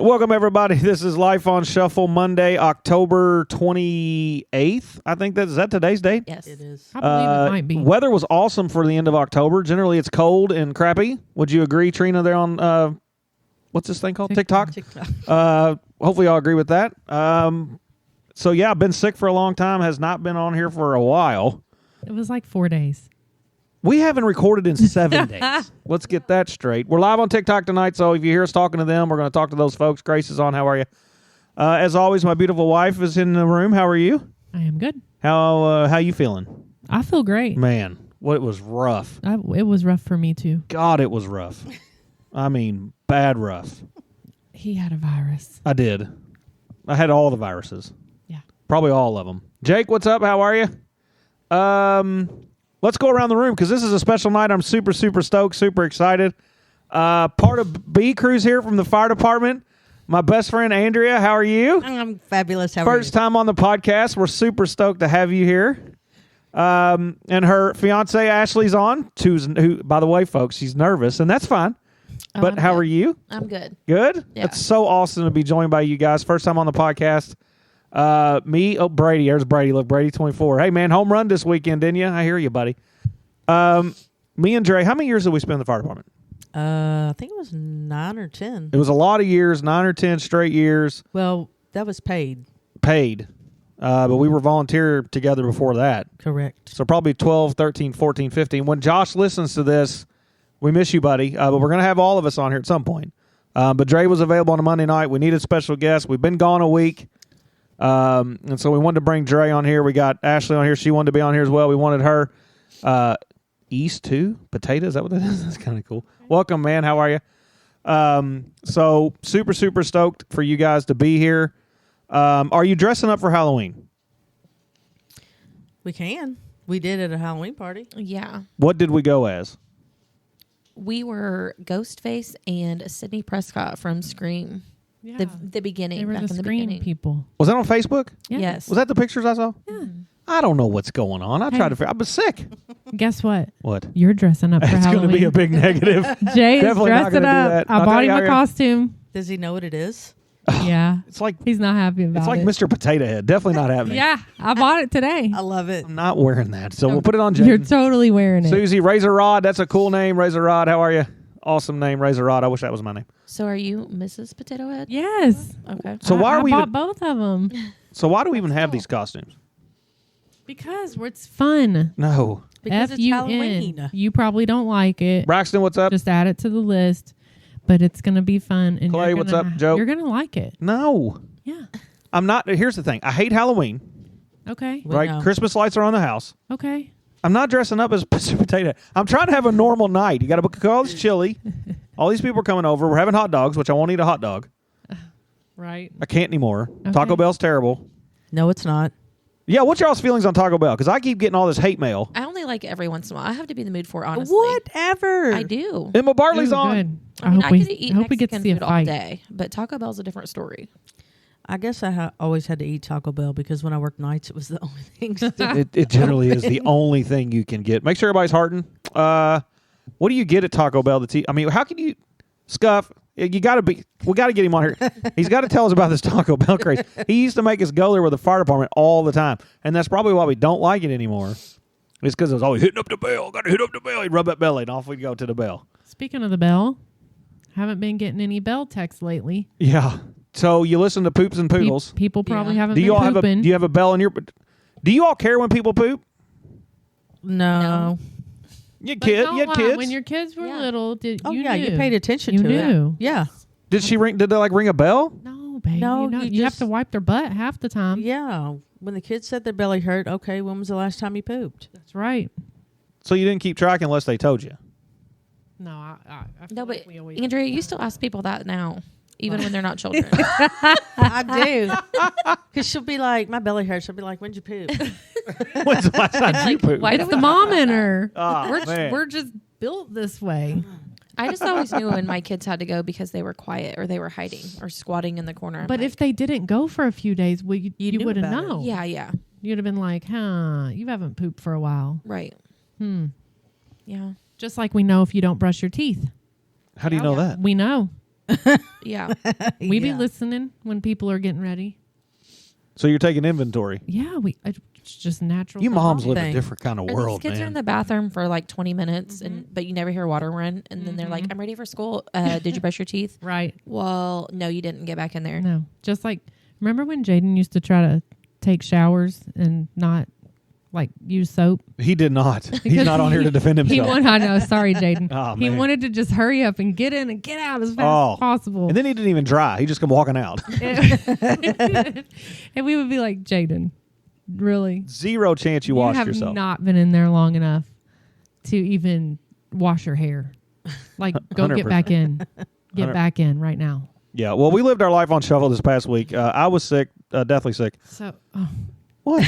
Welcome, everybody. This is Life on Shuffle, Monday, October 28th. I think is that today's date? Yes, it is. I believe it might be. Weather was awesome for the end of October. Generally, it's cold and crappy. Would you agree, Trina, there on, what's this thing called? TikTok? Hopefully y'all agree with that. So, yeah, I've been sick for a long time. Has not been on here for a while. It was like 4 days. We haven't recorded in 7 days. Let's get that straight. We're live on TikTok tonight, so if you hear us talking to them, we're going to talk to those folks. Grace is on. How are you? As always, my beautiful wife is in the room. How are you? I am good. How you feeling? I feel great. Man, it was rough. It was rough for me, too. God, it was rough. I mean, bad rough. He had a virus. I did. I had all the viruses. Yeah. Probably all of them. Jake, what's up? How are you? Let's go around the room because this is a special night. I'm super, super stoked, super excited. Part of B Crew's here from the fire department. My best friend, Andrea. How are you? I'm fabulous. How are you? First time on the podcast. We're super stoked to have you here. And her fiance, Ashleigh's on, who, by the way, folks, she's nervous, and that's fine. But how are you? I'm good. Good? Yeah. It's so awesome to be joined by you guys. First time on the podcast. Brady. There's Brady. Look, Brady 24. Hey, man, home run this weekend, didn't you? I hear you, buddy. Me and Dre, how many years did we spend in the fire department? I think it was 9 or 10. It was a lot of years, 9 or 10 straight years. Well, that was paid. Paid. But we were volunteer together before that. Correct. So probably 12, 13, 14, 15. When Josh listens to this, we miss you, buddy. But we're going to have all of us on here at some point. But Dre was available on a Monday night. We needed special guests. We've been gone a week. And so we wanted to bring Dre on here. We got Ashleigh on here. She wanted to be on here as well. We wanted her. East too? Potato? Is that what that is? That's kind of cool. Welcome, man. How are you? So super, super stoked for you guys to be here. Are you dressing up for Halloween? We can. We did at a Halloween party. Yeah. What did we go as? We were Ghostface and Sidney Prescott from Scream. Yeah. The beginning. They were back the in the Scream beginning. people. Was that on Facebook? Yeah. Yes. Was that the pictures I saw? Yeah. I don't know what's going on. I tried to figure. I was sick. Guess what? What? You're dressing up for It's Halloween. going to be a big negative. Jay is Definitely not dressing gonna do up. that. I I'll bought tell you him how a costume. Does he know what it is? Yeah. It's like He's not happy about it. Mr. Potato Head. Definitely not happening. Yeah. I bought it today. I love it. I'm not wearing that. So we'll put it on Jaden. You're totally wearing it. Susie, Razor Rod. That's a cool name, Razor Rod. How are you? Awesome name, Razor Rod. I wish that was my name. So are you Mrs. Potato Head? Yes. Okay. So why are we? I bought both of them. So why do we even have these costumes? Because it's fun. No. Because it's F-U-N. Halloween. You probably don't like it. Braxton, what's up? Just add it to the list. But it's going to be fun. And Clay, you're what's gonna- up, Joe? You're going to like it. No. Yeah. I'm not. Here's the thing. I hate Halloween. Okay. We Right? know. Christmas lights are on the house. Okay. I'm not dressing up as Mr. Potato. I'm trying to have a normal night. You got to book all this chili. All these people are coming over. We're having hot dogs, which I won't eat a hot dog. Right. I can't anymore. Okay. Taco Bell's terrible. No, it's not. Yeah, what's y'all's feelings on Taco Bell? Because I keep getting all this hate mail. I only like it every once in a while. I have to be in the mood for it, honestly. Whatever. I do. Emma Bartley's Ooh, on. good. I mean, I we could eat we get to Mexican see a food all fight. day, but Taco Bell's a different story. I guess I always had to eat Taco Bell because when I worked nights, it was the only thing. to do. It generally is the only thing you can get. Make sure everybody's hearting. What do you get at Taco Bell that's I mean, how can you Scuff? You got to be. We got to get him on here. He's got to tell us about this Taco Bell craze. He used to make us go there with the fire department all the time, and that's probably why we don't like it anymore. It's because it was always hitting up the bell. Got to hit up the bell. He'd rub that belly, and off we'd go to the bell. Speaking of the bell, haven't been getting any bell texts lately. Yeah. So you listen to Poops and Poodles. People probably Yeah. haven't Do been you all pooping. do you have a bell in your? Do you all care when people poop? No. You But kid, don't you had lie. kids. When your kids were Yeah. little, did Oh, you yeah. knew. You paid attention You to knew. it. Yeah. Did they like ring a bell? No, baby. No, No, you you have just- to wipe their butt half the time. Yeah. When the kids said their belly hurt, okay, when was the last time you pooped? That's right. So you didn't keep track unless they told you. No, I feel No, but like we always Andrea, you still ask people that now, even when they're not children. I do. Because she'll be like, my belly hurts. She'll be like, when'd you poop? When's the last time you pooped? why it's do the we mom talk in about her. Oh, man. We're just built this way. I just always knew when my kids had to go because they were quiet or they were hiding or squatting in the corner. I'm But like, if they didn't go for a few days, well, you knew wouldn't about it. know. yeah, You'd have been like, huh, you haven't pooped for a while. right, Hmm. yeah. Just like we know if you don't brush your teeth. How do you know that? We know. Yeah. We be Yeah. listening when people are getting ready. So you're taking inventory. Yeah, it's just natural. You for moms mom. live a thing. different kind of Or world, these kids are in man. the bathroom for like 20 minutes, but you never hear water run. And then they're like, I'm ready for school. Did you brush your teeth? Right. Well, no, you didn't. Get back in there. No, just like remember when Jaden used to try to take showers and not like use soap? He did not. He's Because not on here to defend He himself. I know. Sorry, Jaden. Oh, He man. wanted to just hurry up and get in and get out as fast Oh. as possible. And then he didn't even dry. He just come walking out. And we would be like, Jaden, really? Zero chance you You washed have yourself. not been in there long enough to even wash your hair. Like, go 100%. get back in. Get 100. back in right now. Yeah. Well, we lived our life on shuffle this past week. I was sick, deathly sick. So, What?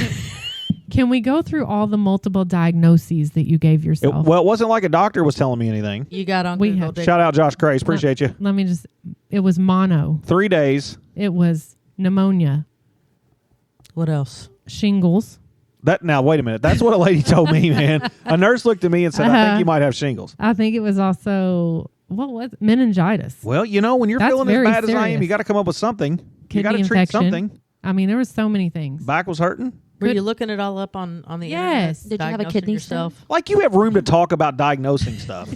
can we go through all the multiple diagnoses that you gave yourself? Well, it wasn't like a doctor was telling me anything. You got on We Google. had- didn't Shout out Josh Craze. Appreciate you. Let me just, it was mono. 3 days. It was pneumonia, What else? shingles. Now, wait a minute. That's what a lady told me, man. A nurse looked at me and said, I think you might have shingles. I think it was also, what was it? Meningitis. Well, when you're That's feeling as very bad as I am, serious. you got to come up with something. You Kidney got to treat infection. something. I mean, there was so many things. Back was hurting. Were Could- you looking it all up on the Yes. internet? Did you have a Diagnosing kidney yourself? Like you have room to talk about diagnosing stuff.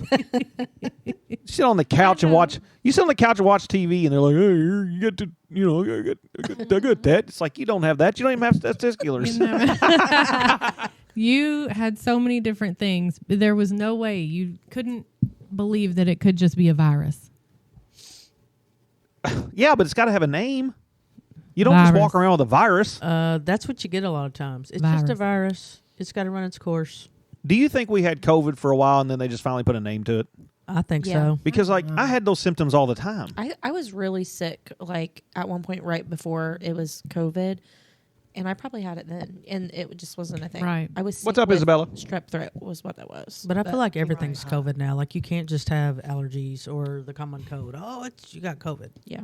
You sit on the couch and watch. You sit on the couch and watch TV, and they're like, "Hey, you get to, I got that." It's like you don't have that. You don't even have testiculars. You had so many different things. There was no way you couldn't believe that it could just be a virus. Yeah, but it's got to have a name. You don't just Virus. walk around with a virus. That's what you get a lot of times. It's just a virus. It's got to run its course. Do you think we had COVID for a while and then they just finally put a name to it? I think Yeah. so. Because I had those symptoms all the time. I was really sick, like at one point right before it was COVID, and I probably had it then, and it just wasn't a thing. Right. I was. What's sick up, with Isabella? Strep throat was what that was. But I feel like everything's COVID now. Like you can't just have allergies or the common cold. Oh, you got COVID. Yeah.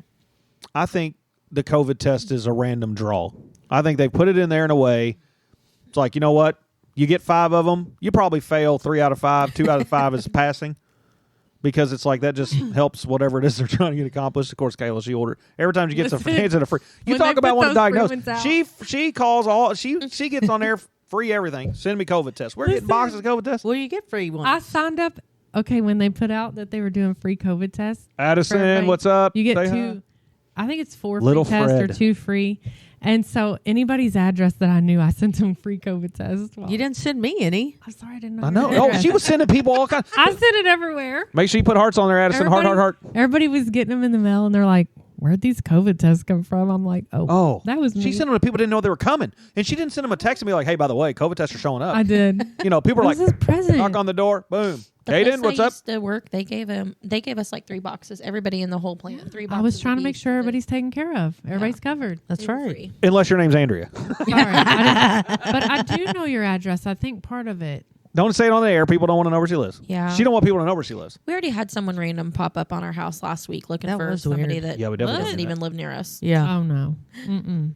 I think the COVID test is a random draw. I think they put it in there in a way. It's like, you know what? You get 5 of them. You probably fail 3 out of 5. 2 out of 5 is passing. Because it's like that just helps whatever it is they're trying to get accomplished. Of course, Kayla, she ordered every time she gets Listen, hands in a free. You when talk they about put wanting to those diagnose. free ones out. She calls all. She gets on there free everything. Send me COVID tests. We're getting boxes of COVID tests. Well, you get free ones. I signed up. Okay, when they put out that they were doing free COVID tests, Addison, everybody, what's up? you get Say 2. I think it's 4 Little free tests or Fred. 2 free. And so anybody's address that I knew, I sent them free COVID tests. Well, you didn't send me any. I'm sorry, I didn't know. hi. I know. your Oh, address. she was sending people all kinds. I sent it everywhere. Make sure you put hearts on there, Addison. Heart. Everybody was getting them in the mail, and they're like, "Where'd these COVID tests come from?" I'm like, Oh, that was me. She sent them to people who didn't know they were coming, and she didn't send them a text and be like, "Hey, by the way, COVID tests are showing up." I did. People are This is like, present. knock on the door, boom. The place Hayden, what's I up? used to work, they gave us like 3 boxes. Everybody in the whole plant, 3 boxes. I was of trying to make these sure that everybody's taken care of. Everybody's covered. That's they were right. free. Unless your name's Andrea. Sorry, but I do know your address. I think part of it. Don't say it on the air. People don't want to know where she lives. Yeah. She don't want people to know where she lives. We already had someone random pop up on our house last week looking That for was somebody weird. that Yeah, we definitely doesn't did even that. live near us. Yeah. Oh no. Mm-mm.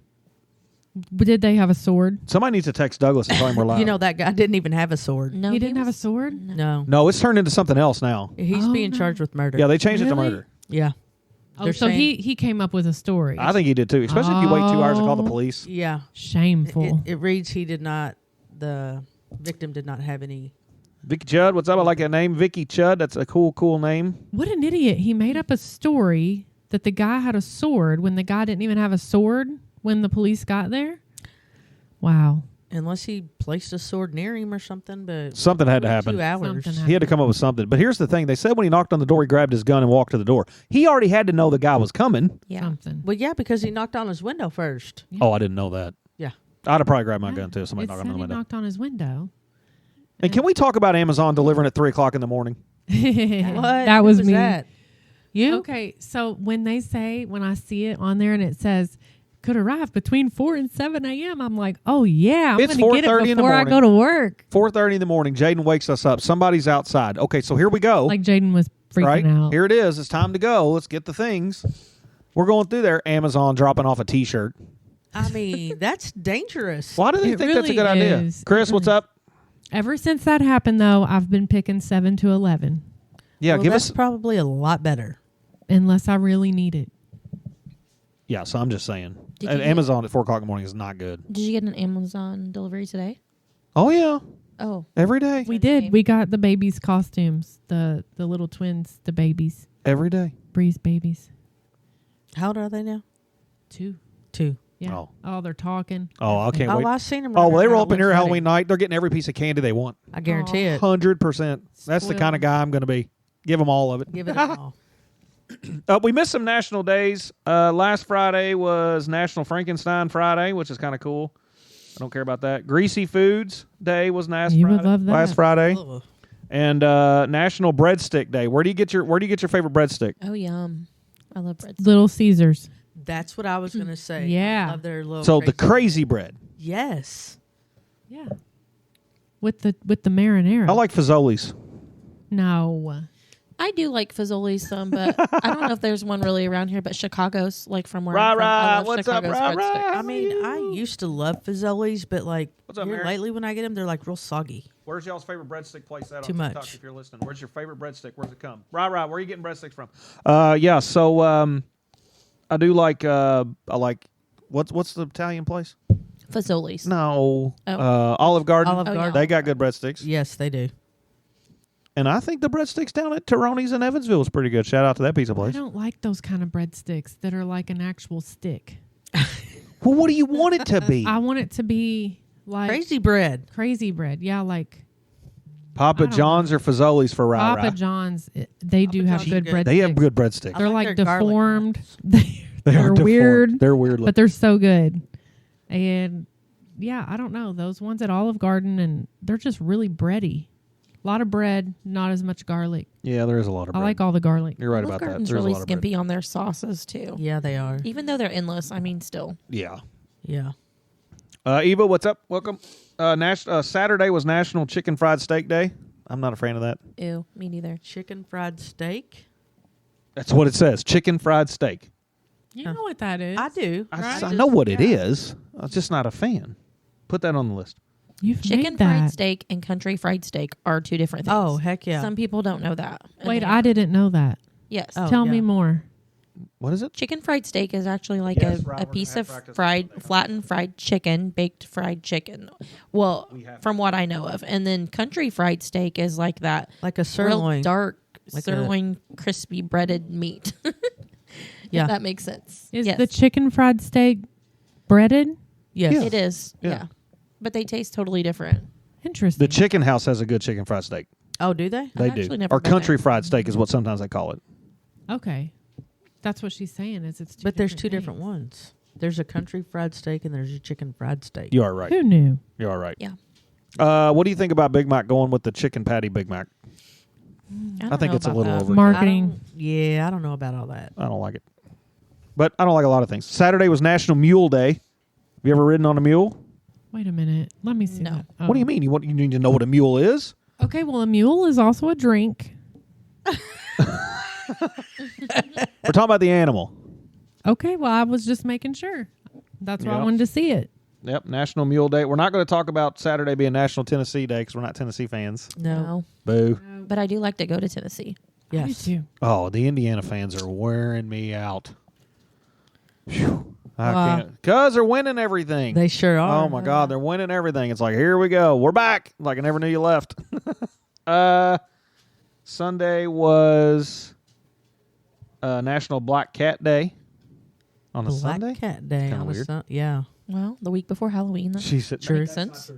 But did they have a sword? Somebody needs to text Douglas and tell him we're live. You know, that guy didn't even have a sword. No, He didn't have a sword. No. No, it's turned into something else now. He's Oh, being no. charged with murder. Yeah, they changed it to Really? murder. Yeah. Oh, They're so saying- he came up with a story. I think he did too, especially if you wait 2 hours to call the Oh. police. Yeah. Shameful. It reads the victim did not have any. Vicky Chudd, what's up? I like that name. Vicky Chudd. That's a cool name. What an idiot. He made up a story that the guy had a sword when the guy didn't even have a sword when the police got there. Wow. Unless he placed a sword near him or something, but Something had to happen. 2 hours. Something He had to come up with something. But here's the thing. They said when he knocked on the door, he grabbed his gun and walked to the door. He already had to know the guy was coming. Yeah. Something. Well, yeah, because he knocked on his window first. Yeah. Oh, I didn't know that. Yeah. I'd have probably grabbed my Yeah. gun too. Somebody It knocked said on the he window. knocked on his window. And can we talk about Amazon delivering at 3 o'clock in the morning? What? That Who was me. That? You? Okay, so when I see it on there and it says could arrive between 4 and 7 a.m., I'm like, oh yeah, I'm It's going to get 4:30 it in the before I morning. go to work. 4:30 in the morning. Jaden wakes us up. Somebody's outside. Okay, so here we go. Like Jaden was freaking right? out. Here it is. It's time to go. Let's get the things. We're going through there. Amazon dropping off a T-shirt. I mean, that's dangerous. Why do they It think that's a really good idea? is. Chris, what's up? Ever since that happened, though, I've been picking 7 to 11. Yeah, Well, give that's us. probably a lot better. unless I really need it. Yeah, so I'm just saying. Did you Amazon at 4 o'clock in the morning is not good. Did you get an Amazon delivery today? Oh, yeah. Oh, Every day. We did. We got the babies' costumes, the little twins, the babies, Every day. Bree's babies. How old are they now? 2. 2. Yeah. Oh. Oh, they're talking. Oh, I can't Oh, wait. I've seen them. Oh, well, they roll up in here Halloween night. They're getting every piece of candy they want. I guarantee it. 100%. That's the kind of guy I'm going to be. Give them all of it. Give it all. We missed some national days. Last Friday was National Frankenstein Friday, which is kind of cool. I don't care about that. Greasy Foods Day was last You Friday. would love that. Last Friday. Ugh. And National Breadstick Day. Where do you get your favorite breadstick? oh, yum! I love bread. Little Caesars. That's what I was going to say. Yeah. I love their little So the crazy bread. Yes. Yeah. With the marinara. I like Fazoli's. No. I do like Fazoli's some, but I don't know if there's one really around here. But Chicago's, like from where Rah, I'm from, I rah. love What's up, Chicago's rah, breadsticks. rah? I mean, I used to love Fazoli's, but like What's up, here Mary? lately when I get them, they're like real soggy. Where's y'all's favorite breadstick place at Too on TikTok much. if you're listening? Where's your favorite breadstick? Where's it come? Where are you getting breadsticks from? Yeah, so I do like I like what's the Italian place? Fazoli's. No. Oh. Olive Garden. Olive Garden. They got good breadsticks. Yes, they do. And I think the breadsticks down at Tironi's in Evansville is pretty good. Shout out to that pizza I place. don't like those kind of breadsticks that are like an actual stick. Well, what do you want it to be? I want it to be like Crazy bread. crazy bread. Yeah, like Papa I don't John's or Fazoli's for rah Papa John's. They do Papa have John's good are good. breadsticks. They have good breadsticks. They're I like like their garlic deformed. ones. They're deformed. weird. They're weird But looking. they're so good. And yeah, I don't know. Those ones at Olive Garden, and they're just really bready. A lot of bread, not as much garlic. Yeah, there is a lot of bread. I like all the garlic. You're right Olive about that. Garden's There's really a lot of bread. skimpy on their sauces too. Yeah, they are. Even though they're endless, I mean, still. Yeah. Yeah. Eva, what's up? Welcome. Saturday was National Chicken Fried Steak Day. I'm not a fan of that. Ew, me neither. Chicken fried steak. That's what it says. Chicken fried steak. You know what that is. I do. I know what it is. I'm just not a fan. Put that on the list. You've Chicken made fried that. steak and country fried steak are two different things. Oh, heck yeah. Some people don't know that. And Wait, they I are. didn't know that. Yes. Oh. Tell me yeah. more. What is it? Chicken fried steak is actually like Yes, a Rob, we're piece gonna of have practice fried, on flattened fried chicken, baked fried chicken. Well, from what I know of. And then country fried steak is like that Like a real sirloin. dark Like sirloin, crispy breaded meat. Yeah. If that makes sense. Is yes. the chicken fried steak breaded? Yes. Yeah. It is. Yeah. Yeah. But they taste totally different. Interesting. The Chicken House has a good chicken fried steak. Oh, do they? They actually do. never Or been country there. fried steak is what sometimes they call it. Okay. That's what she's saying is it's two But there's two different things. ones. There's a country fried steak and there's a chicken fried steak. You are right. Who knew? You are right. Yeah. What do you think about Big Mac going with the chicken patty Big Mac? I, I think know it's a about little that. over. Marketing. I don't know about all that. I don't like it. But I don't like a lot of things. Saturday was National Mule Day. Have you ever ridden on a mule? Wait a minute. Let me see No. that. Oh. What do you mean? You need to know what a mule is? Okay, well, a mule is also a drink. We're talking about the animal. Okay, well, I was just making sure. That's why I Yep. wanted to see it. Yep, National Mule Day. We're not going to talk about Saturday being National Tennessee Day because we're not Tennessee fans. No. Boo. But I do like to go to Tennessee. I do Yes. too. Oh, the Indiana fans are wearing me out. Phew. I Wow. can't. Because they're winning everything. They sure are. Oh, my God. They're winning everything. It's like, here we go. We're back. Like I never knew you left. Sunday was National Black Cat Day. On a Black Sunday? Cat Day. Kinda On a weird. yeah. Well, the week before Halloween. That She said, Sure. makes sense.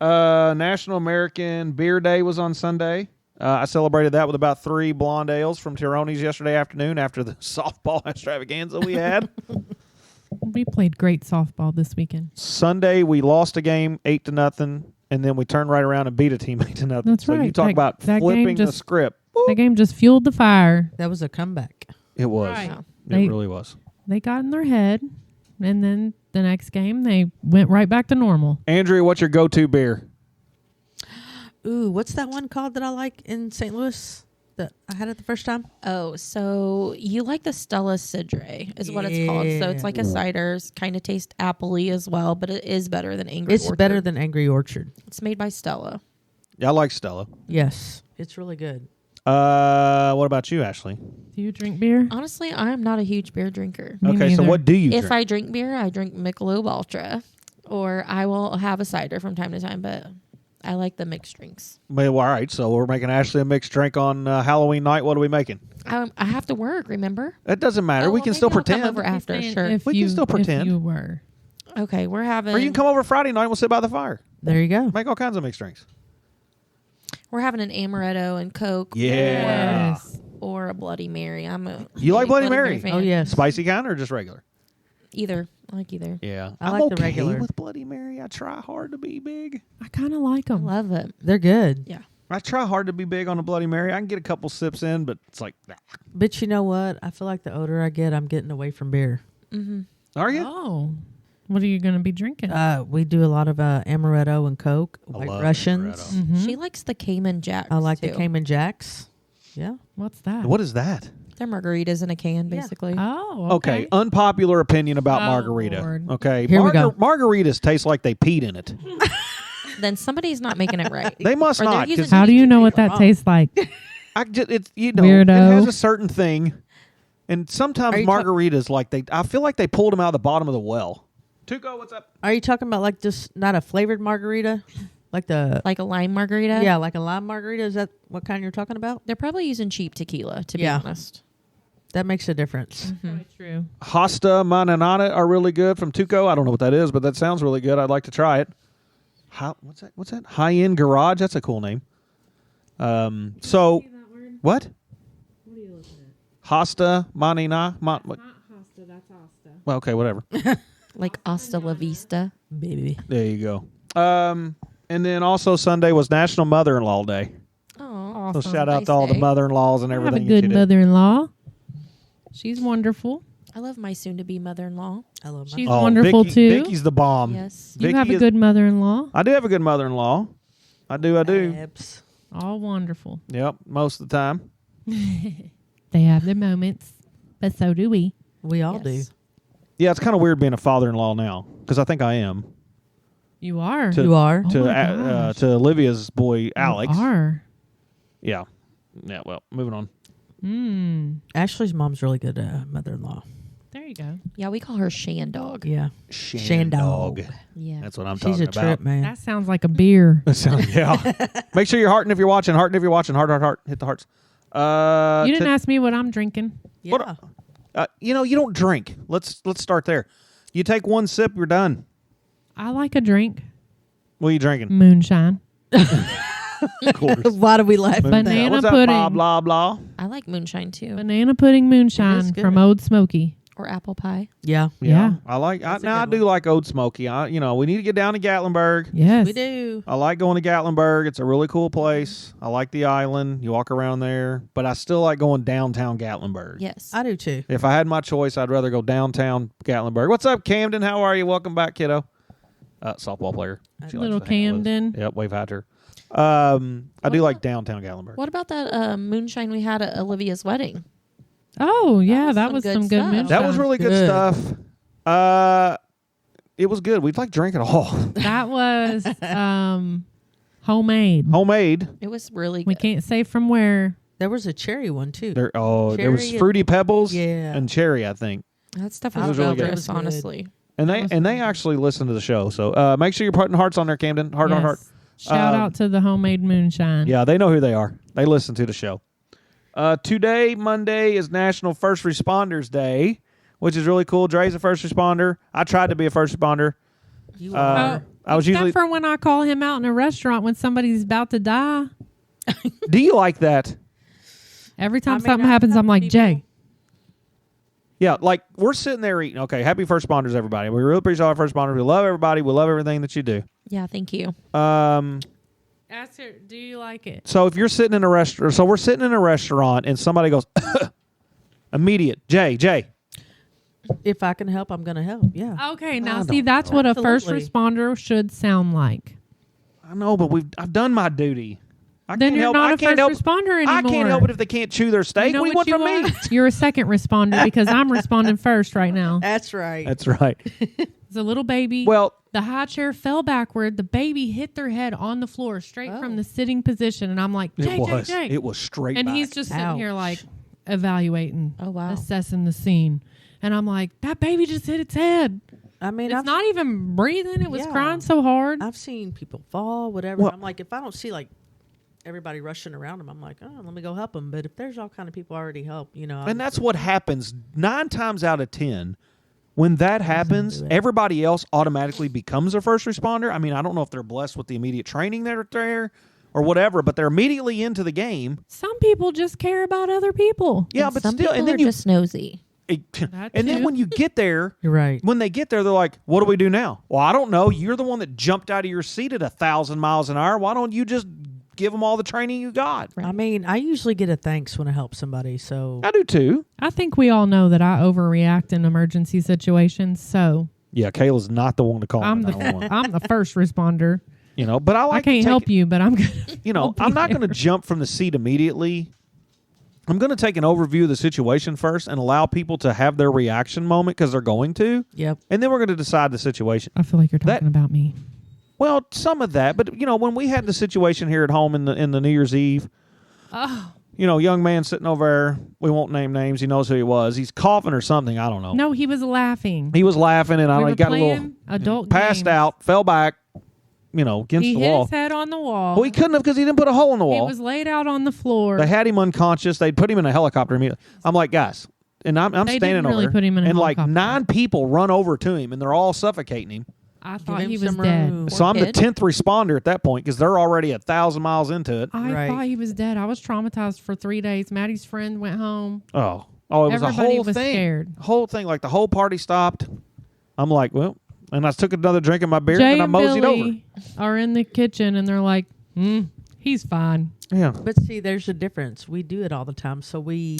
National American Beer Day was on Sunday. I celebrated that with about 3 blonde ales from Tironi's yesterday afternoon after the softball extravaganza we had. We played great softball this weekend. Sunday, we lost a game 8-0, and then we turned right around and beat a team 8-0. That's so you right. talk That- about that game flipping the just- script. That game just fueled the fire. That was a comeback. It was. Right. Yeah. It They- really was. They got in their head, and then the next game, they went right back to normal. Andrea, what's your go-to beer? Ooh, what's that one called that I like in St. Louis that I had it the first time? Oh, so you like the Stella Cidre is what it's called. So it's like a cider, kind of tastes appley as well, but it is better than Angry It's Orchard. better than Angry Orchard. It's made by Stella. Yeah, I like Stella. Yes. It's really good. What about you, Ashley? Do you drink beer? Honestly, I'm not a huge beer drinker. Me Okay, so neither. what do you If drink? I drink beer, I drink Michelob Ultra, or I will have a cider from time to time. But I like the mixed drinks. Well, all right, so we're making Ashley a mixed drink on Halloween night. What are we making? I have to work. Remember? It doesn't matter. We well, can maybe still I'll come pretend. over after. Saying Sure. if We can you- still pretend. If you were. Okay, we're having. Or you can come over Friday night and we'll sit by the fire. There you go. Make all kinds of mixed drinks. We're having an amaretto and Coke. Yeah. Yes. Or a Bloody Mary. I'm a. You like big Bloody Mary? fan. Oh, yes. Spicy kind or just regular? Either. I like either. Yeah. I I'm like the okay regular. with Bloody Mary. I try hard to be big. I kind of like I them. love it. They're good. Yeah. I try hard to be big on a Bloody Mary. I can get a couple sips in, but it's like, But you know what? I feel like the older I get, I'm getting away from beer. Mm-hmm. are you? Oh. What are you going to be drinking? We do a lot of amaretto and Coke, I White love Russians. amaretto. Mhm. She likes the Cayman Jacks. I like too. the Cayman Jacks. Yeah. What's that? What is that? They're margaritas in a can, Yeah. basically. Oh, Okay. Unpopular opinion about Oh, margarita. Lord. Okay. Here we go. Margaritas taste like they peed in it. Then somebody's not making it right. They must Or they're not. using 'Cause How do you know what You're that wrong. tastes like? it's it Weirdo. has a certain thing, and sometimes Are you margaritas I feel like they pulled them out of the bottom of the well. Tuco, what's up? Are you talking about like just not a flavored margarita? Like the Like a lime margarita? yeah, like a lime margarita? Is that what kind you're talking about? They're probably using cheap tequila, to be Yeah. honest. That makes a difference. Probably true. Hosta Mananana are really good from Tuco. I don't know what that is, but that sounds really good. I'd like to try it. What's that? High End Garage. That's a cool name. So what? What are you looking at? Hosta Manina. What? Not Hosta, that's Hosta. Well, okay, whatever. Like hasta la vista. Baby. There you go. And then also Sunday was National Mother-in-Law Day. Oh, So shout out to all the Nice day. mother-in-laws and I have everything. a that you good did. mother-in-law. She's wonderful. I love my soon-to-be mother-in-law. I love She's Oh, wonderful Vicky, too. Vicky's the bomb. Yes. You Vicky have a is- good mother-in-law. I do have a good mother-in-law. I do. Abs. All wonderful. Yep, most of the time. They have their moments, but so do we. We all Yes. do. Yeah, it's kind of weird being a father-in-law now because I think I am You are. To- You are. Oh to my gosh. to Olivia's boy Alex. You are. Yeah, yeah. Well, moving on. Mm. Ashley's mom's really good mother-in-law. There you go. Yeah, we call her Shandog. Yeah. Shandog. Yeah. That's what I'm She's talking a trip, about. man. That sounds like a beer. Yeah. Make sure you're hearting if you're watching. Hearting if you're watching. Heart. Hit the hearts. You didn't ask me what I'm drinking. Yeah. You don't drink. Let's start there. You take one sip, you're done. I like a drink. What are you drinking? Moonshine. Of course. Why do we laugh at Banana that? What's that? pudding. Blah blah blah. I like moonshine, too. Banana pudding It moonshine is from good. Old Smoky. Or apple pie. Yeah. Yeah. I like. That's a I good do like Old Smoky. We need to get down to Gatlinburg. Yes. We do. I like going to Gatlinburg. It's a really cool place. I like the island. You walk around there, but I still like going downtown Gatlinburg. Yes. I do too. If I had my choice, I'd rather go downtown Gatlinburg. What's up, Camden? How are you? Welcome back, kiddo. Softball player. She likes Little to hang out with us. Camden. Yep, wave at her. I do like downtown Gatlinburg. What about that moonshine we had at Olivia's wedding? Oh, yeah. That was was some some good good stuff. moonshine. That was really good Good. stuff. It was good. We'd like drink it all. That was homemade. Homemade. It was really We good. can't say from where. There was a cherry one too. There was Cherry Fruity Pebbles Yeah. and cherry, I think. That stuff It was was really good. really It was good. honestly. And That was they really good. actually listen to the show. So make sure you're putting hearts on there, Camden. Heart. Yes. Shout out to the homemade moonshine. Yeah, they know who they are. They listen to the show. Today, Monday, is National First Responders Day, which is really cool. Dre's a first responder. I tried to be a first responder. You Oh, I was except usually. for when I call him out in a restaurant when somebody's about to die. Do you like that? Every time I mean, something I happens, tell I'm like, people- Jay. Yeah, like we're sitting there eating. Okay, happy first responders, everybody. We really appreciate our first responders. We love everybody. We love everything that you do. Yeah, thank you. Ask her, do you like it? So if you're sitting in a restaurant, so we're sitting in a restaurant and somebody goes, immediate, Jay. If I can help, I'm going to help. Yeah. Okay, I now don't see, that's what a first Absolutely. responder should sound like. I know, but I've done my duty. I Then can't you're help. not I a can't first help. responder anymore. I can't help it if they can't chew their steak. You know what do you want you from me? are? You're a second responder because I'm responding first right now. That's right. That's right. was a little baby. Well, the high chair fell backward. The baby hit their head on the floor straight from the sitting position. And I'm like, Jay. It was straight And back. he's just sitting here like evaluating, Oh, wow. assessing the scene. And I'm like, that baby just hit its head. I mean, It's not even breathing. It was Yeah. crying so hard. I've seen people fall, whatever. Well- I'm like, if I don't see like everybody rushing around them, I'm like, oh, let me go help them. But if there's all kind of people already help, And that's what happens 9 times out of 10. When that happens, do it. everybody else automatically becomes a first responder. I mean, I don't know if they're blessed with the immediate training that are there or whatever, but they're immediately into the game. Some people just care about other people. Yeah, And but some still, people and then are you, just nosy. That and then too. when you get there, You're right. when they get there, they're like, "What do we do now?" Well, I don't know. You're the one that jumped out of your seat at 1,000 miles an hour. Why don't you just give them all the training you got? Right. I mean, I usually get a thanks when I help somebody. So I do too. I think we all know that I overreact in emergency situations. So Yeah, Kayla's not the one to call. I'm 911. I'm the first responder. You know, but I like. I can't to take help you, but I'm good. You know, I'm not going to jump from the seat immediately. I'm going to take an overview of the situation first and allow people to have their reaction moment because they're going to, yep. and then we're going to decide the situation. I feel like you're That- talking about me. Well, some of that, but you know, when we had the situation here at home in the New Year's Eve, Oh you know, young man sitting over there, we won't name names. He knows who he was. He's coughing or something. I don't know. no, he was laughing. He was laughing, and I we don't know, were he got a little playing adult passed games. out, fell back, you know, against He the hit wall. his head on the wall. Well, he couldn't have because he didn't put a hole in the He wall. was laid out on the floor. They had him unconscious. They'd put him in a helicopter immediately. I'm like, guys, and I'm They standing didn't really over, put him in a and like helicopter. 9 people run over to him, and they're all suffocating him. I Give thought him he was some dead. room. So I'm the kid. 10th responder at that point because they're already 1,000 miles into it. I Right. thought he was dead. I was traumatized for 3 days. Maddie's friend went home. Oh, it was a Everybody whole was thing. scared. Whole thing, like the whole party stopped. I'm like, well, and I took another drink of my beer, Jay and I and moseyed over. Billy are in the kitchen, and they're like, he's fine. Yeah. But see, there's a difference. We do it all the time, so we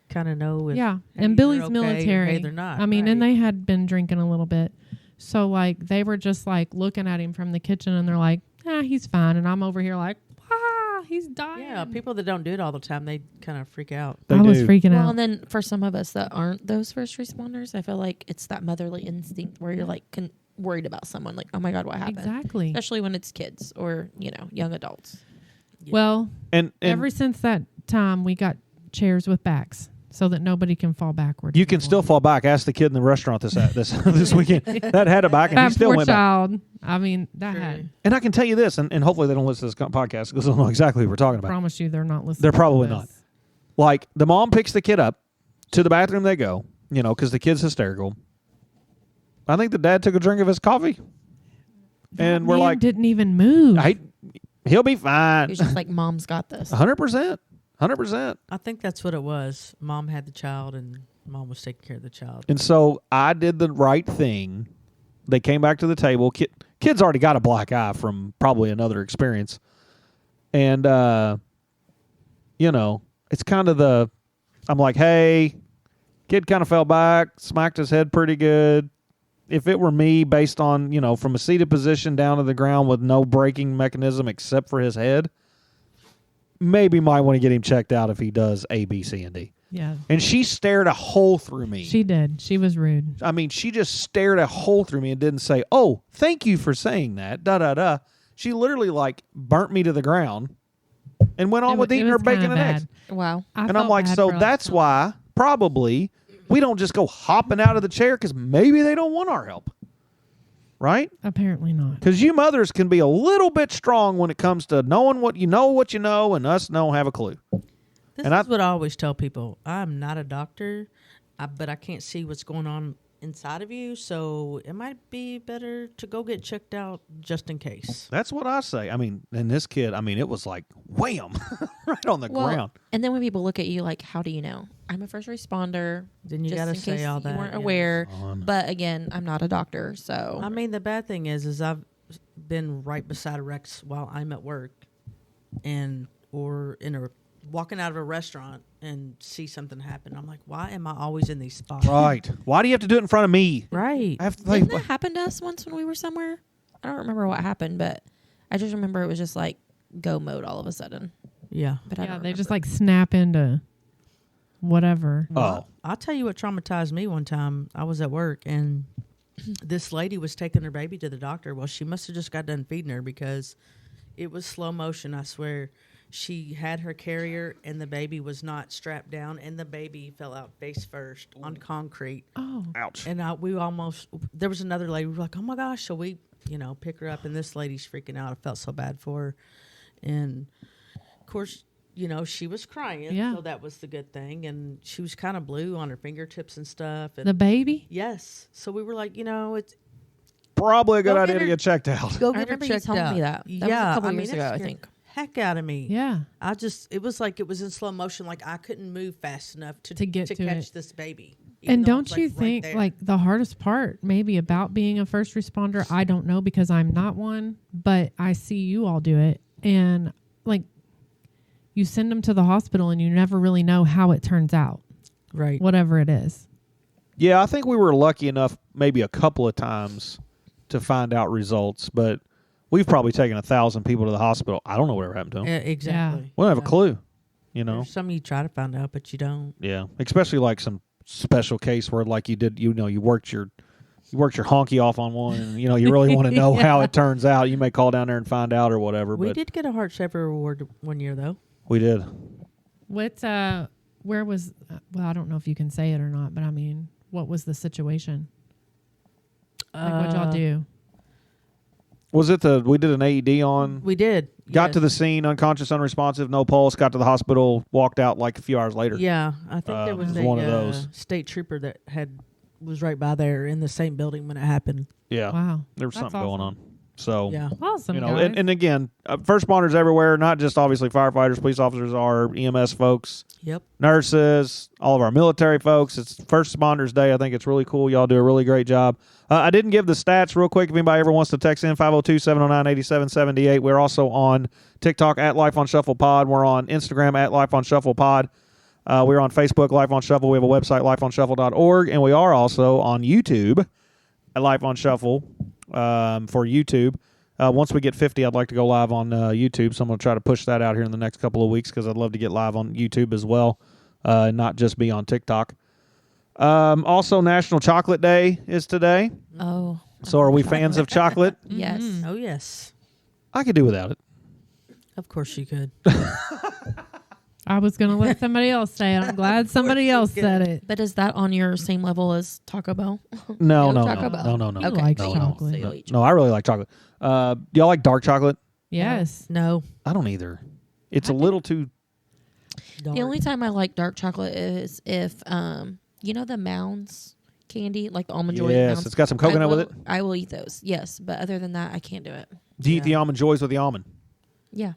kind of know. If, Yeah, hey, and they're Billy's okay, or, military. Hey, they're not. I mean, and right. they had been drinking a little bit. So, like, they were just, like, looking at him from the kitchen, and they're like, he's fine. And I'm over here like, he's dying. Yeah, people that don't do it all the time, they kind of freak out. They I was do. freaking Well, out. and then for some of us that aren't those first responders, I feel like it's that motherly instinct where you're like worried about someone, like, oh my God, what happened? Exactly. Especially when it's kids or, you know, young adults. Well, And ever since that time, we got chairs with backs so that nobody can fall backward. you can still fall back. Ask the kid in the restaurant this weekend. That had a back, and he That still poor went back. child. I mean, that True. had. And I can tell you this, and hopefully they don't listen to this podcast because they'll know exactly who we're talking about. Promise you, they're not listening. They're probably to not. this. Like, the mom picks the kid up, to the bathroom they go, you know, because the kid's hysterical. I think the dad took a drink of his coffee, and That we're man like, didn't even move. he'll be fine. It's just like, mom's got this. 100%. 100%. I think that's what it was. Mom had the child, and mom was taking care of the child. And so I did the right thing. They came back to the table. Kid's already got a black eye from probably another experience. And, you know, it's kind of I'm like, hey, kid kind of fell back, smacked his head pretty good. If it were me, based on, you know, from a seated position down to the ground with no braking mechanism except for his head, maybe might want to get him checked out if he does A, B, C, and D. Yeah. And she stared a hole through me. She did. She was rude. I mean, she just stared a hole through me and didn't say, oh, thank you for saying that, da-da-da. She literally, like, burnt me to the ground and went on with eating her bacon and eggs. Wow. And I'm like, so that's why probably we don't just go hopping out of the chair because maybe they don't want our help. Right? Apparently not. Because you mothers can be a little bit strong when it comes to knowing what you know, and us don't have a clue. This And is what I always tell people. I'm not a doctor, but I can't see what's going on inside of you, so it might be better to go get checked out just in case. That's what I say. I mean, and this kid, I mean, it was like wham, right on the ground. And then when people look at you like, how do you know? I'm a first responder. Then you just got to in say case all you that. weren't yes. aware. But again, I'm not a doctor, so I mean, the bad thing is I've been right beside Rex while I'm at work, or walking out of a restaurant and see something happen. I'm like, why am I always in these spots? Right. Why do you have to do it in front of me? Right. I have to didn't that happen to us once when we were somewhere? I don't remember what happened, but I just remember it was just like go mode all of a sudden. Yeah. But I Yeah, don't they just remember. like snap into whatever. Oh. I'll tell you what traumatized me one time. I was at work and this lady was taking her baby to the doctor. Well, she must have just got done feeding her because it was slow motion. I swear. She had her carrier and the baby was not strapped down, and the baby fell out face first on concrete. Oh, Ouch. And there was another lady. We were like, oh my gosh. So we, pick her up, and this lady's freaking out. I felt so bad for her. And of course, she was crying. Yeah. So that was the good thing. And she was kind of blue on her fingertips and stuff. And the baby? yes. So we were like, it's Probably a good Go idea get to her- get checked out. go I get her remember you checked telling out. me that. That was a yeah, couple I mean, years it ago, I scared think. the heck out of me. Yeah. It was like it was in slow motion. Like I couldn't move fast enough to get to catch it. this baby. even And though don't it's, you right think there. like the hardest part maybe about being a first responder, I don't know because I'm not one, but I see you all do it, and like you send them to the hospital and you never really know how it turns out, right? whatever it is. Yeah, I think we were lucky enough maybe a couple of times to find out results, but we've probably taken 1,000 people to the hospital. I don't know whatever happened to them. Exactly. We don't have a Yeah. clue, There's some you try to find out, but you don't. Yeah, especially like some special case where like you did, you worked your honky off on one, and you really want to know how it turns out. You may call down there and find out or whatever. We but did get a Heart Saver award one year though. we did. What where was well, I don't know if you can say it or not, but I mean, what was the situation? Like what y'all do? Was it we did an AED on? We did. Got to the scene, unconscious, unresponsive, no pulse. Got to the hospital, walked out like a few hours later. Yeah, I think there was it was one of a those. state trooper that was right by there in the same building when it happened. Yeah, Wow. there was That's something going awesome. on. So Yeah. Awesome. and, guys. and again, first responders everywhere, not just obviously firefighters, police officers, our EMS folks, Yep. nurses, all of our military folks. It's First Responders Day. I think it's really cool. Y'all do a really great job. I didn't give the stats real quick. If anybody ever wants to text in, 502-709-8778. We're also on TikTok at Life on Shuffle Pod. We're on Instagram at Life on Shuffle Pod. We're on Facebook, Life on Shuffle. We have a website, lifeonshuffle.org. And we are also on YouTube at Life on Shuffle for YouTube. Once we get 50, I'd like to go live on YouTube. So I'm going to try to push that out here in the next couple of weeks because I'd love to get live on YouTube as well, and not just be on TikTok. Also, National Chocolate Day is today. Oh. So are we fans of chocolate? Yes. Oh yes. I could do without it. Of course you could. I was going to let somebody else say it. I'm glad somebody else said it. But is that on your same level as Taco Bell? No, No no, Taco no, Bell. no, no, He no. likes no, chocolate. So you'll No, eat no, I really like chocolate. Do y'all like dark chocolate? Yes. No. I don't either. It's a little too. Dark. The only time I like dark chocolate is if the Mounds candy, like the almond joy. Yes, Mounds. it's got some coconut with it. I will eat those. Yes, but other than that, I can't do it. Do you eat the almond joys with the almond? Yeah.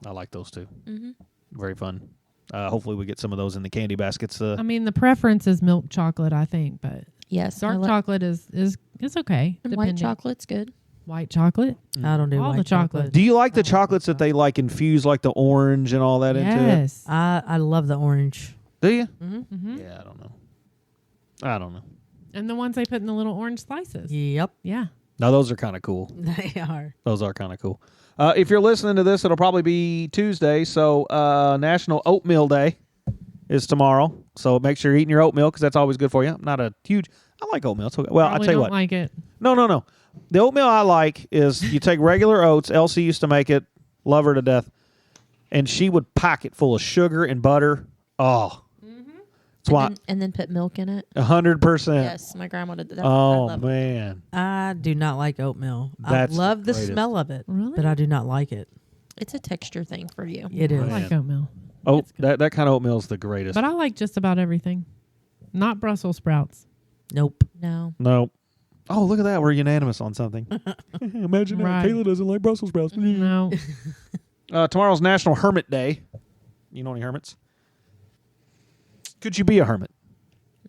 I like those too. Mm-hmm. Very fun. Hopefully we get some of those in the candy baskets. I mean, the preference is milk chocolate, I think, but Yes. dark I like- chocolate is okay. and white depending. chocolate's good. White chocolate. I don't do All white the chocolate. Do you like the Oh, chocolates that they like infuse like the orange and all that into it? Yes. I love the orange. Do you? Mm-hmm. Mm-hmm. Yeah, I don't know. And the ones they put in the little orange slices. Yep. Yeah. No, those are kind of cool. They are. Those are kind of cool. If you're listening to this, it'll probably be Tuesday. So National Oatmeal Day is tomorrow. So make sure you're eating your oatmeal because that's always good for you. I'm not a huge. I like oatmeal. It's okay. Well, I'll Probably tell you don't what. like it. No. The oatmeal I like is you take regular oats. Elsie used to make it. Love her to death. And she would pack it full of sugar and butter. Oh. That's why And then put milk in it. 100%. Yes, my grandma did that. I Oh, love it. man. I do not like oatmeal. That's I love the greatest. smell of it, Really? but I do not like it. It's a texture thing for you. It I is. like oatmeal. Oh, It's good. that kind of oatmeal is the greatest. But I like just about everything. Not Brussels sprouts. Nope. No. No. Oh, look at that. We're unanimous on something. Imagine Right. that. Kayla doesn't like Brussels sprouts. No. Tomorrow's National Hermit Day. You know any hermits? Could you be a hermit?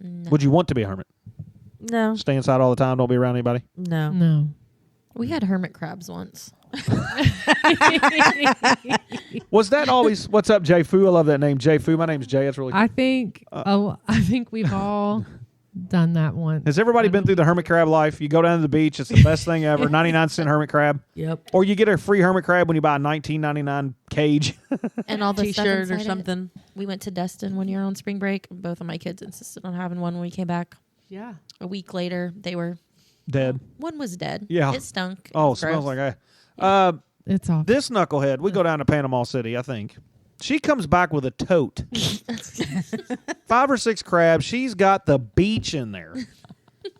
No. Would you want to be a hermit? No. Stay inside all the time. Don't be around anybody. No. No. We had hermit crabs once. Was that always? What's up, Jay Fu? I love that name, Jay Fu. My name's Jay. That's really cool. I think I think we've all done that once. Has everybody been through the hermit crab life? You go down to the beach. It's the best thing ever. 99-cent hermit crab. Yep. Or you get a free hermit crab when you buy a $19.99 cage. And all the stuff T-shirt inside or it. something. We went to Destin one year on spring break. Both of my kids insisted on having one when we came back. Yeah. A week later, they were Dead. One was dead. Yeah. It stunk. It Oh, was smells gross. like It's awful. this knucklehead. We go down to Panama City, I think. She comes back with a tote. 5 or 6 crabs. She's got the beach in there.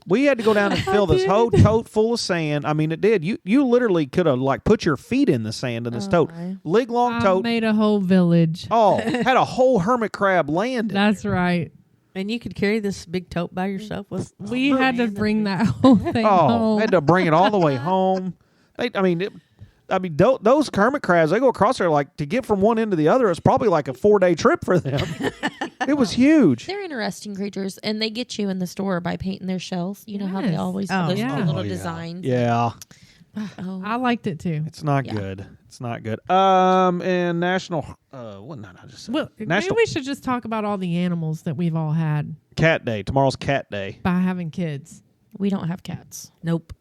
We had to go down and fill this whole tote full of sand. I mean, it did. You literally could have like put your feet in the sand in this tote. my. Leg long I tote. made a whole village. Oh, had a whole hermit crab land. That's right. And you could carry this big tote by yourself. We had to bring that whole thing Oh, home. had to bring it all the way home. Those hermit crabs, they go across there like to get from one end to the other. It's probably like a 4-day trip for them. It was huge. They're interesting creatures, and they get you in the store by painting their shells. You know how they Yes. always Oh, have those yeah. little Oh, yeah. designs. Yeah, Oh. I liked it too. it's not Yeah. good. It's not good. And national. What? No, just Well, maybe National we should just talk about all the animals that we've all had Cat Day. Tomorrow's Cat Day. by having kids. We don't have cats. Nope.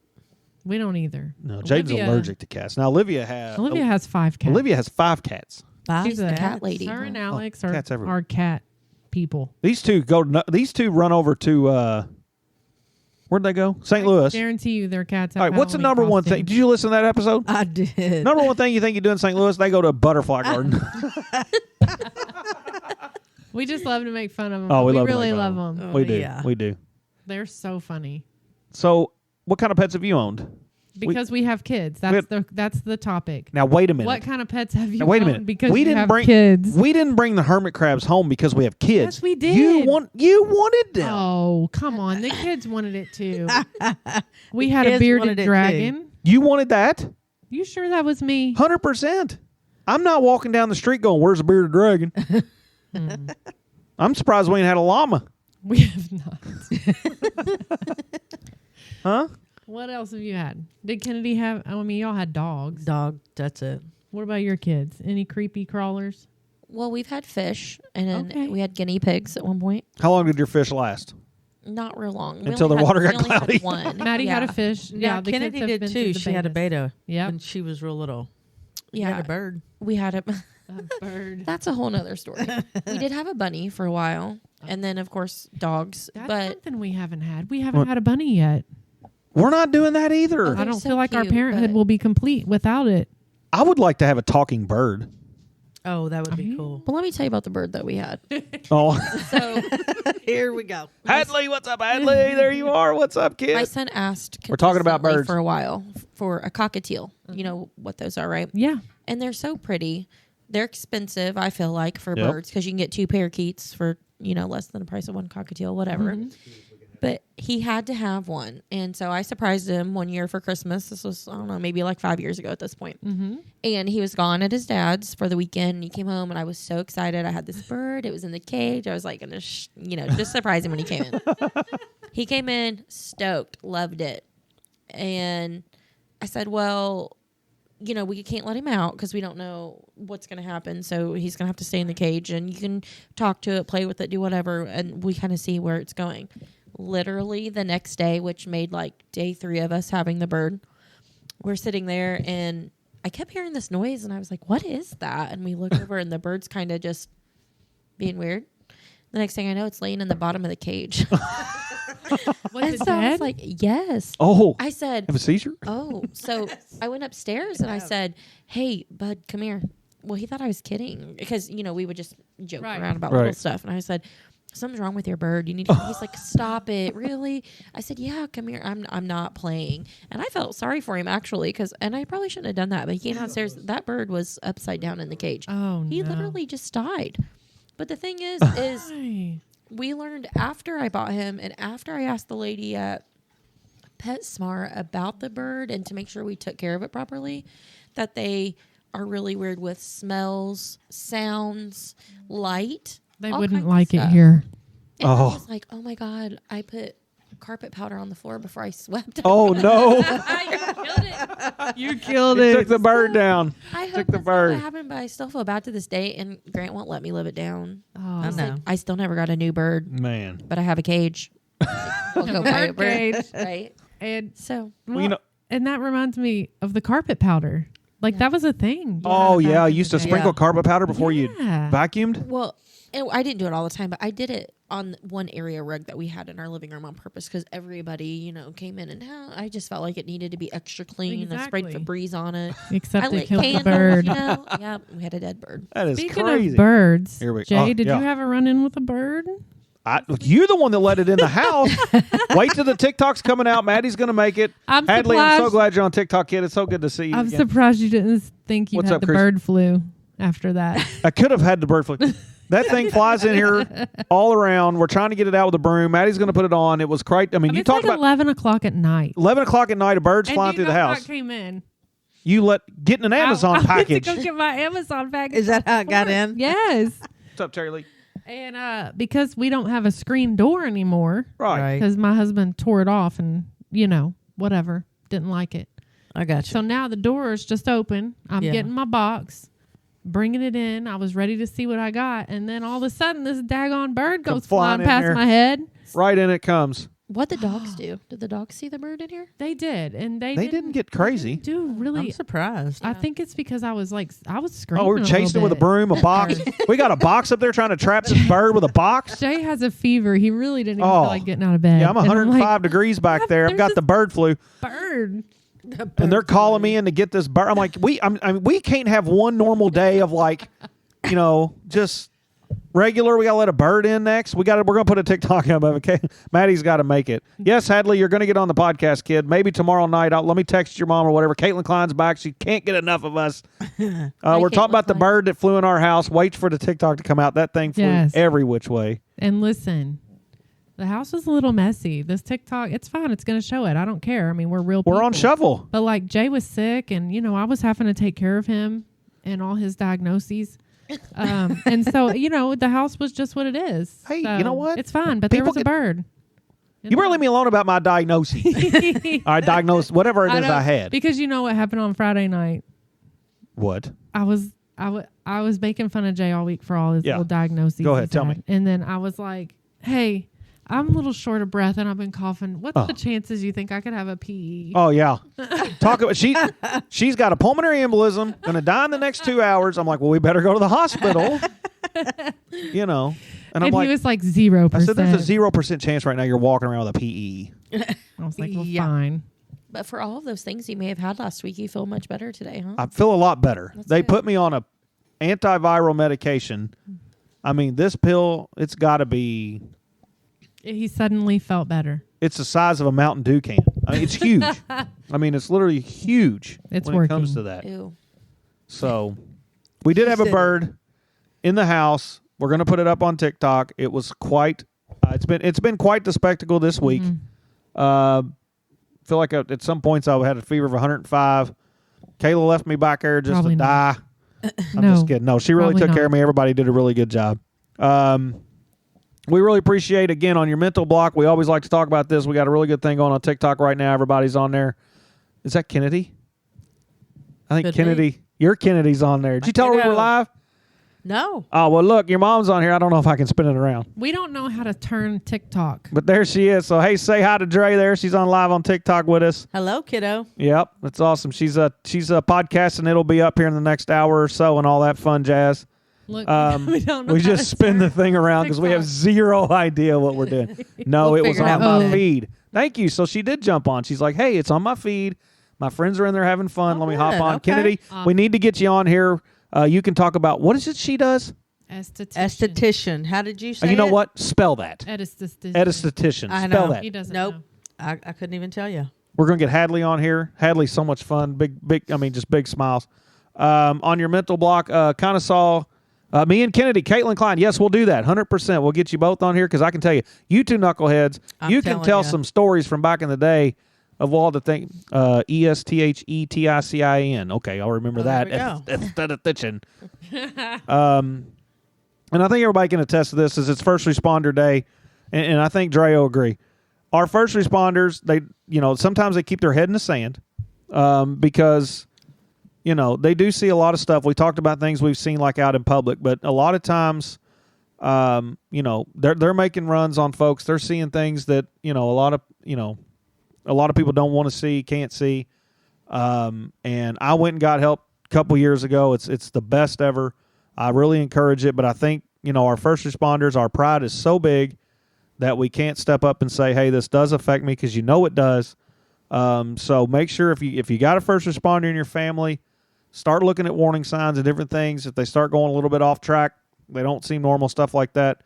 We don't either. No, Jaden's Olivia- allergic to cats. Now Olivia has. Olivia has 5 cats. Olivia has 5 cats. She's the a cat lady. Her and huh? Alex cats everywhere. are cat people. These two run over to. Where'd they go? St. Louis. Guarantee you, their cats. Have All right. What's the Halloween number one thing? costumes. Did you listen to that episode? I did. Number one thing you think you do in St. Louis? They go to a butterfly garden. We just love to make fun of them. Oh, we we love to really make fun love of them. we do. yeah. We do. They're so funny So, what kind of pets have you owned? because we have kids. had- That's the topic. Now, wait a minute. What kind of pets have you? Now, wait a owned minute. Because we you didn't have bring kids. We didn't bring the hermit crabs home because we have kids. Yes, we did. You wanted them. Oh, come on! The kids wanted it too. We had kids a bearded wanted it, too. dragon. You wanted that? You sure that was me? 100%. I'm not walking down the street going, "Where's the bearded dragon?" I'm surprised we ain't had a llama. We have not. Huh? What else have you had? Did Kennedy have? I mean, y'all had dogs. Dog. That's it. What about your kids? Any creepy crawlers? Well, we've had fish, and then Okay. we had guinea pigs at one point. How long did your fish last? Not real long. We Until only the had- water we got only had cloudy. one. Maddie had a fish. Yeah, the Kennedy kids have did been too. through the She had a betas. beta. Yep. When she was real little. She Yeah, had a bird. we had a. A bird. That's a whole nother story. We did have a bunny for a while, and then of course dogs. That's but something we haven't had. We haven't What? had a bunny yet. We're not doing that either. Oh, I they're don't so feel like our cute, parenthood but- will be complete without it. I would like to have a talking bird. Oh, that would be Mhm. cool. well, let me tell you about the bird that we had. Oh, So Here we go. Hadley, what's up, Hadley? There you are. What's up, kid? my son asked. We're talking about consistently birds. for a while for a cockatiel. You know what those are, right? Yeah. And they're so pretty. They're expensive, I feel like, for Yep. birds because you can get 2 parakeets for less than the price of one cockatiel, whatever. But he had to have one, and so I surprised him one year for Christmas. This was, I don't know, maybe like 5 years ago at this point. Mm-hmm. And he was gone at his dad's for the weekend. And he came home, and I was so excited. I had this bird. It was in the cage. I was like, gonna just surprise him when he came in. He came in stoked, loved it, and I said, well, we can't let him out because we don't know what's going to happen. So he's going to have to stay in the cage, and you can talk to it, play with it, do whatever, and we kind of see where it's going. Literally the next day, which made like day 3 of us having the bird, we're sitting there, and I kept hearing this noise, and I was like, what is that? And we look over, and the bird's kind of just being weird. The next thing I know, it's laying in the bottom of the cage. Was And it so I was dead? like, yes. oh, I said, have a seizure? oh, so I went upstairs and I said, hey, bud, come here. Well, he thought I was kidding because, we would just joke Right. around about Right. little stuff. And I said, something's wrong with your bird. You need to. He's like, stop it. Really? I said, yeah, come here. I'm not playing. And I felt sorry for him actually and I probably shouldn't have done that. But he came downstairs. That bird was upside down in the cage. Oh, He no. literally just died. But the thing is Why? we learned after I bought him and after I asked the lady at PetSmart about the bird and to make sure we took care of it properly, that they are really weird with smells, sounds, light. They all wouldn't kinds of like it stuff. here. And I Oh. was like, oh my God, I put carpet powder on the floor before I swept. Oh, no. I killed it. You killed He took the bird down. I Took hope the that's not bird. what happened, but I still feel bad to this day. And Grant won't let me live it down. Oh, I know. I still never got a new bird, Man. but I have a cage. I'll go buy a bird, Cage. right? And So well, you know- and that reminds me of the carpet powder. Like that was a thing. Oh back yeah, I in the used to day. sprinkle carpet powder before you Yeah. vacuumed. Well, I didn't do it all the time, but I did it on one area rug that we had in our living room on purpose because everybody, came in and out. I just felt like it needed to be extra clean. I sprayed Exactly. Febreze on it. Except I it lit killed the candles, bird. Yeah, we had a dead bird. That is Speaking crazy. of birds, Here we- Jay, oh, did yeah. you have a run-in with a bird? You're the one that let it in the house. Wait till the TikTok's coming out. Maddie's going to make it. I'm Hadley, I'm so surprised- glad you're on TikTok, kid. It's so good to see you I'm again. surprised you didn't think you What's had up, the Chris? bird flu after that. I could have had the bird flu. That thing flies in here all around. We're trying to get it out with a broom. Maddie's going to put it on. It was great. I mean, you It's talked like about 11 o'clock at night. 11 o'clock at night, a bird's And flying you through the know house. what came in. You getting an Amazon I went package. to go get my Amazon package. Is that how it got before. in? Yes. What's up, Terry Lee? And because we don't have a screen door anymore, Right. because my husband tore it off and, whatever, didn't like it. I got you. So now the door is just open. I'm Yeah. getting my box, bringing it in. I was ready to see what I got. And then all of a sudden, this daggone bird Come goes flying flying in past there. my head. Right in it comes. What the dogs do? Did the dogs see the bird in here? They did. And they Didn't get crazy. do really. I'm surprised. I think it's because I was screaming. Oh, we were a chasing it little with a bit. broom, a box. We got a box up there trying to trap this bird with a box. Jay has a fever. He really didn't even Oh. feel like getting out of bed. Yeah, I'm And 105 like, degrees back there. I've There's got this the bird flu, bird. and they're calling me in to get this bird. I'm like, we can't have one normal day of just regular. We got to let a bird in next. We're going to put a TikTok up of it. Okay, Maddie's got to make it. Yes, Hadley, you're going to get on the podcast, kid. Maybe tomorrow night. Let me text your mom or whatever. Caitlin Klein's back. She can't get enough of us. We're talking Caitlin about the Klein. bird that flew in our house. Wait for the TikTok to come out. That thing flew Yes. every which way. And listen, the house was a little messy. This TikTok, it's fine. It's going to show it. I don't care. I mean, we're real people. We're on shovel. But like Jay was sick and, I was having to take care of him and all his diagnoses. And so, the house was just what it is. Hey, So you know what? It's fine. But People there was a get- bird. You better leave me alone about my diagnosis. I diagnosed whatever it is I had. Because you know what happened on Friday night? What? I was making fun of Jay all week for all his Yeah. little diagnoses. Go ahead, he's tell had. me. And then I was like, hey, I'm a little short of breath and I've been coughing. What's the chances you think I could have a PE? Oh yeah. Talk about she's got a pulmonary embolism, gonna die in the next 2 hours. I'm like, well, we better go to the hospital. And I'm and like, he was like 0%. I said, there's a 0% chance right now you're walking around with a PE. I was like, well, Yeah. fine. But for all of those things you may have had last week, you feel much better today, huh? I feel a lot better. That's They good. put me on a antiviral medication. I mean, this pill, it's got to be. He suddenly felt better. It's the size of a Mountain Dew can. I mean, it's huge. I mean, it's literally huge It's when it comes working. to that. Ew. So we did have a said it. bird in the house. We're going to put it up on TikTok. It was quite. It's been quite the spectacle this week. Feel like at some points I had a fever of 105. Kayla left me back there just Probably to not. die. I'm No, just kidding. No, she really probably took not. care of me. Everybody did a really good job. We really appreciate, again, on your mental block. We always like to talk about this. We got a really good thing going on TikTok right now. Everybody's on there. Is that Kennedy? I think Could Kennedy. Your Kennedy's on there. Did you tell her we were Kiddo. live? No. Oh, well, look, your mom's on here. I don't know if I can spin it around. We don't know how to turn TikTok. But there she is. So, hey, say hi to Dre there. She's on live on TikTok with us. Hello, kiddo. Yep, that's awesome. She's podcasting. It'll be up here in the next hour or so and all that fun jazz. Look, We don't know we how just to spin the turn thing around because we have TikTok. zero idea what we're doing. No, We'll it was figure it on out my one day. feed. Thank you. So she did jump on. She's like, hey, it's on my feed. My friends are in there having fun. Oh, Let me hop good. on. Okay. Kennedy, we need to get you on here. You can talk about, what is it she does? Esthetician. How did you say You know it? what? Spell that. Esthetician. Esthetician. I Spell know. that. He doesn't Nope. know. I couldn't even tell you. We're going to get Hadley on here. Hadley's so much fun. Just big smiles. On your mental block, kind of saw me and Kennedy, Caitlin Klein. Yes, we'll do that. 100%. We'll get you both on here because I can tell you, you two knuckleheads, I'm you can telling tell ya. some stories from back in the day of all the things. ESTHETICIN. Okay, I'll remember that. there we Esthetician. And I think everybody can attest to this as it's First Responder Day, and I think Dre will agree. Our first responders, sometimes they keep their head in the sand because, they do see a lot of stuff. We talked about things we've seen like out in public, but a lot of times, they're making runs on folks. They're seeing things that, a lot of people don't want to see, can't see. And I went and got help couple years ago. It's the best ever. I really encourage it, but I think, our first responders, our pride is so big that we can't step up and say, hey, this does affect me, because it does. So make sure if you got a first responder in your family, start looking at warning signs and different things. If they start going a little bit off track, they don't seem normal, stuff like that,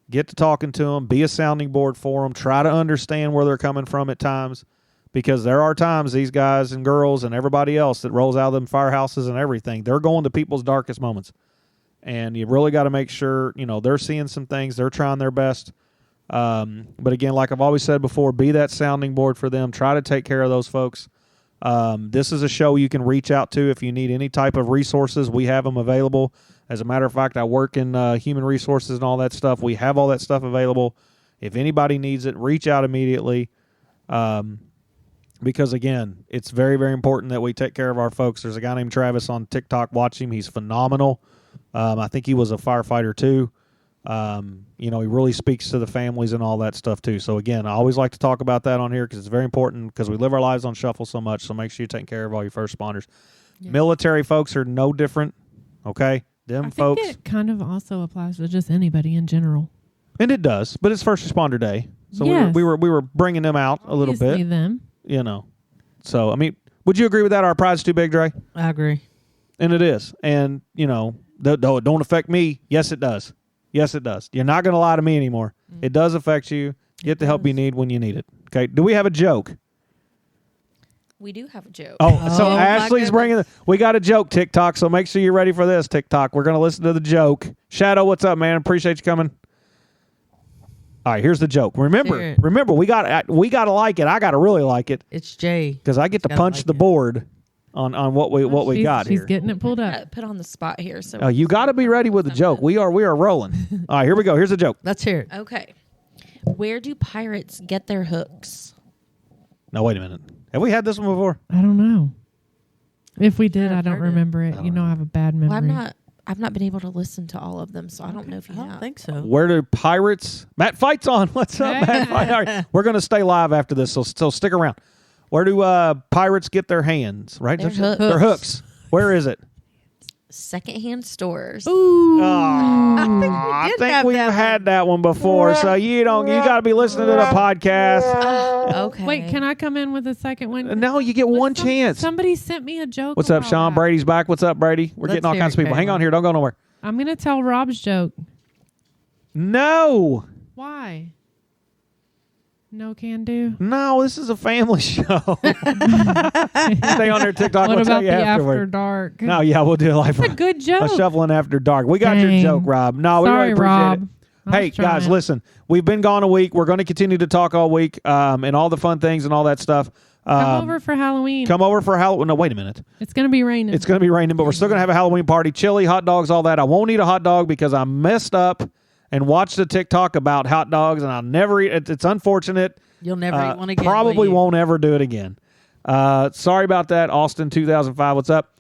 get to talking to them, be a sounding board for them, try to understand where they're coming from at times, because there are times these guys and girls and everybody else that rolls out of them firehouses and everything, they're going to people's darkest moments. And you really got to make sure, they're seeing some things, they're trying their best. But again, like I've always said before, be that sounding board for them. Try to take care of those folks. This is a show you can reach out to if you need any type of resources. We have them available. As a matter of fact, I work in human resources and all that stuff. We have all that stuff available. If anybody needs it, reach out immediately. Because, again, it's very, very important that we take care of our folks. There's a guy named Travis on TikTok. Watch him. He's phenomenal. I think he was a firefighter, too. He really speaks to the families and all that stuff, too. So, again, I always like to talk about that on here because it's very important, because we live our lives on shuffle so much. So make sure you take care of all your first responders. Yeah. Military folks are no different, okay? I folks. think it kind of also applies to just anybody in general. And it does, but it's First Responder Day. So yes. we were bringing them out a little Obviously bit. them. So, would you agree with that? Our pride's too big, Dre? I agree. And it is. And, though it don't affect me, yes, it does. Yes, it does. You're not going to lie to me anymore. It does affect you. Get the help you need when you need it. Okay. Do we have a joke? We do have a joke. So Ashley's bringing we got a joke, TikTok. So make sure you're ready for this, TikTok. We're going to listen to the joke. Shadow, what's up, man? Appreciate you coming. All right, here's the joke. Remember, we got to like it. I got to really like it. It's Jay. Because I get to punch the board on what we got here. She's getting it pulled up. Put on the spot here. So you got to be ready with the joke. We are rolling. All right, here we go. Here's the joke. Let's hear it. Okay. Where do pirates get their hooks? No, wait a minute. Have we had this one before? I don't know. If we did, I don't heard remember it. I have a bad memory. Well, I've not been able to listen to all of them, so I don't know if you I know. don't think so. Where do pirates... Matt Fight's on. What's up, Matt Fight? All right, we're going to stay live after this, so stick around. Where do pirates get their hands, right? Their hooks. Their hooks. Where is it? Secondhand stores. Ooh. I think we've had that one before, so you got to be listening to the podcast. Okay. Wait, can I come in with a second one? No, you get one chance. Somebody sent me a joke. What's up, Sean? Brady's back. What's up, Brady? We're getting all kinds of people. Hang on here. Don't go nowhere. I'm going to tell Rob's joke. No. Why? No can do. No, this is a family show. Stay on their TikTok. What We'll about tell you the afterward. after dark? No, yeah, we'll do it live. That's a good joke. A shuffling after dark. We got Dang. your joke, Rob. No, we Sorry, really appreciate Rob. it. I Hey, was trying. guys, listen. We've been gone a week. We're going to continue to talk all week and all the fun things and all that stuff. Come over for Halloween. Come over for Halloween. No, wait a minute. It's going to be raining. It's going to be raining, but we're still going to have a Halloween party. Chili, hot dogs, all that. I won't eat a hot dog because I messed up and watched a TikTok about hot dogs, and I'll never eat it. It's unfortunate. You'll never eat one again. Probably won't ever do it again. Sorry about that, Austin 2005. What's up?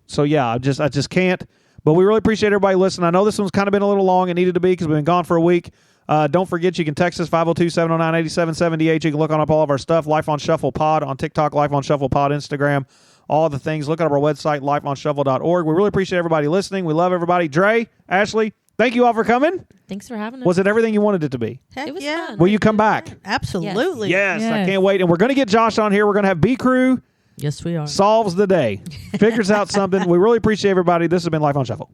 So yeah, I just can't. But we really appreciate everybody listening. I know this one's kind of been a little long. It needed to be because we've been gone for a week. Don't forget, you can text us 502-709-8778. You can look on up all of our stuff. Life on Shuffle Pod on TikTok, Life on Shuffle Pod, Instagram, all the things. Look up our website, lifeonshuffle.org. We really appreciate everybody listening. We love everybody. Dre, Ashley, thank you all for coming. Thanks for having us. Was it everything you wanted it to be? Heck It was yeah. fun. Will you come back? Absolutely. Yes, I Yes. can't wait. And we're going to get Josh on here. We're going to have B Crew Yes, we are. solves the day, figures out something. We really appreciate everybody. This has been Life on Shuffle.